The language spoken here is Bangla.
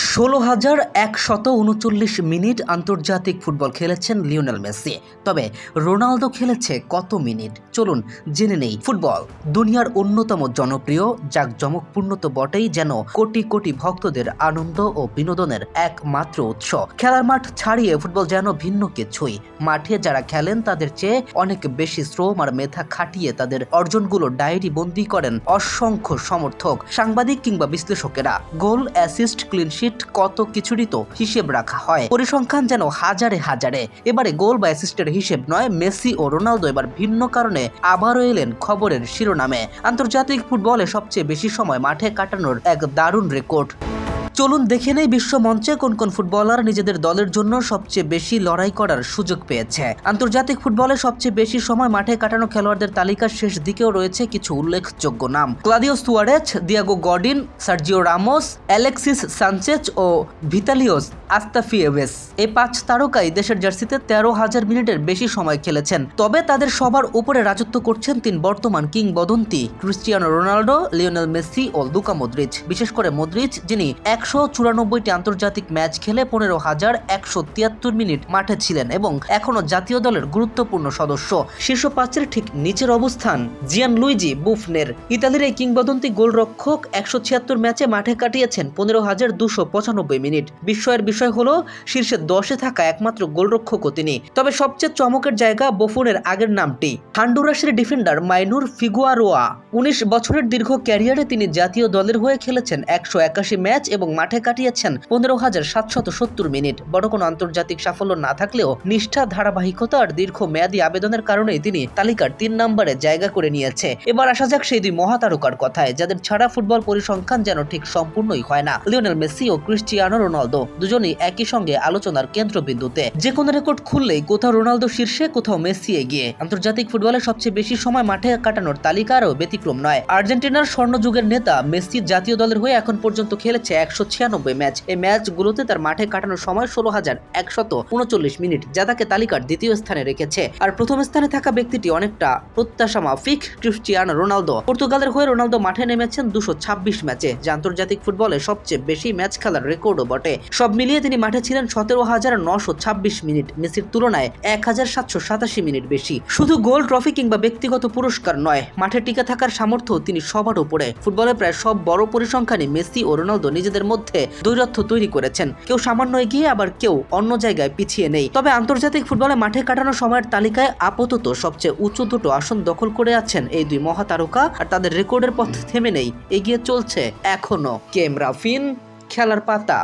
১৬,১৩৯ মিনিট আন্তর্জাতিক ফুটবল খেলেছেন লিওনেল মেসি। তবে রোনালদো খেলেছে কত মিনিট? চলুন জেনে নেই। ফুটবল দুনিয়ার অন্যতম জনপ্রিয়, জাঁকজমকপূর্ণ তো বটেই, যেন কোটি কোটি ভক্তদের আনন্দ ও বিনোদনের একমাত্র উৎস। খেলার মাঠ ছাড়িয়ে ফুটবল যেন ভিন্ন কিছুই। মাঠে যারা খেলেন তাদের চেয়ে অনেক বেশি শ্রম আর মেধা খাটিয়ে তাদের অর্জনগুলো ডায়েরি বন্দি করেন অসংখ্য সমর্থক, সাংবাদিক কিংবা বিশ্লেষকেরা। গোল, অ্যাসিস্ট, ক্লিন শিট, কত কিছুরই তো হিসেব রাখা হয়। পরিসংখ্যান যেন হাজারে হাজারে। এবারে গোল বা অ্যাসিস্টের হিসেব নয়, মেসি ও রোনালদো এবার ভিন্ন কারণে আবারও এলেন খবরের শিরোনামে। আন্তর্জাতিক ফুটবলে সবচেয়ে বেশি সময় মাঠে কাটানোর এক দারুণ রেকর্ড। চলুন দেখে নেই বিশ্ব মঞ্চে কোন কোন ফুটবলার নিজেদের দলের জন্য সবচেয়ে বেশি লড়াই করার সুযোগ পেয়েছে। আন্তর্জাতিক ফুটবলে সবচেয়ে বেশি সময় মাঠে কাটানো খেলোয়াড়দের তালিকার শেষ দিকেও রয়েছে কিছু উল্লেখযোগ্য নাম: Claudio Suarez, Diego Godin, Sergio Ramos, Alexis Sanchez ও ভিতালিওস আস্তাফিয়েভেস। এই ৫ তারকাই দেশের জার্সিতে ১৩,০০০ মিনিটের বেশি সময় খেলেছেন। তবে তাদের সবার উপরে রাজত্ব করছেন ৩ বর্তমান কিংবদন্তি: ক্রিস্টিয়ানো রোনালদো, লিওনেল মেসি ও লুকা মদ্রিচ। বিশেষ করে মদ্রিচ, যিনি ১৯৪টি আন্তর্জাতিক ম্যাচ খেলে ১৫,১৭৩ মিনিট মাঠে ছিলেন এবং এখনো জাতীয় দলের গুরুত্বপূর্ণ সদস্য। শীর্ষ ৫-এর ঠিক নিচের অবস্থান জিয়ানলুইজি বুফনের। ইতালির এই কিংবদন্তি গোলরক্ষক ১৭৬ ম্যাচে মাঠে কাটিয়েছেন ১৫,২৯৫ মিনিট। বিস্ময়ের বিষয় হলো শীর্ষে ১০-এ থাকা একমাত্র গোলরক্ষকও তিনি। তবে সবচেয়ে চমকের জায়গা বুফনের আগের নামটি, হন্ডুরাসের ডিফেন্ডার মাইনুর ফিগুয়ারোয়া। ১৯ বছরের দীর্ঘ ক্যারিয়ারে তিনি জাতীয় দলের হয়ে খেলেছেন ১৮১ ম্যাচ এবং মাঠে কাটিয়েছেন ১৫,৭৭০ মিনিট। বড় কোনো আন্তর্জাতিক সাফল্য না থাকলেও নিষ্ঠা, ধারাবাহিকতা আর দীর্ঘ মেয়াদী আবেদনের কারণেই তিনি তালিকার ৩ নম্বরে জায়গা করে নিয়েছে। এবার আসা যাক সেই দুই মহাতারকার কথায়, যাদের ছাড়া ফুটবল পরিসংখ্যান যেন ঠিক সম্পূর্ণই হয় না। লিওনেল মেসি ও ক্রিস্টিয়ানো রোনালদো দুজনেই একই সঙ্গে আলোচনার কেন্দ্রবিন্দুতে। যে কোনো রেকর্ড খুললেই কোথাও রোনালদো শীর্ষে, কোথাও মেসি এগিয়ে। আন্তর্জাতিক ফুটবলে সবচেয়ে বেশি সময় মাঠে কাটানোর তালিকারও ব্যতিক্রম নয়। আর্জেন্টিনার স্বর্ণযুগের নেতা মেসি জাতীয় দলের হয়ে এখন পর্যন্ত খেলেছে ১৯৬ ম্যাচ। এই ম্যাচগুলোতে তার মাঠে কাটানোর সময় ১৬,১৩৯ মিনিট, যা তাকে তালিকার দ্বিতীয় স্থানে রেখেছে। আর প্রথম স্থানে থাকা ব্যক্তিটি অনেকটা প্রত্যাশা মাফিক, ক্রিস্টিয়ানো রোনালদো। পর্তুগালের হয়ে রোনালদো মাঠে নেমেছেন ২২৬ ম্যাচে, যা আন্তর্জাতিক ফুটবলে সবচেয়ে বেশি ম্যাচ খেলার রেকর্ডও বটে। সব মিলিয়ে তিনি মাঠে ছিলেন ১৭,৯২৬ মিনিট, মেসির তুলনায় ১,৭৮৭ মিনিট বেশি। শুধু গোল, ট্রফি কিংবা ব্যক্তিগত পুরস্কার নয়, মাঠে টিকে থাকার সামর্থ্য তিনি সবার উপরে। ফুটবলে প্রায় সব বড় পরিসংখ্যানই মেসি ও রোনালদো নিজেদের মধ্যে দ্বৈরথ্য তৈরি করেছেন। কেউ সামান্য এগিয়ে, আবার কেউ অন্য জায়গায় পিছিয়ে নেই। তবে আন্তর্জাতিক ফুটবলে মাঠে কাটানো সময়ের তালিকায় আপাতত সবচেয়ে উঁচু দুটো আসন দখল করে আছেন এই দুই মহাতারকা, আর তাদের রেকর্ডের পথ থেমে নেই, এগিয়ে চলছে এখনো। কেম রাফিন, খেলার পাতা।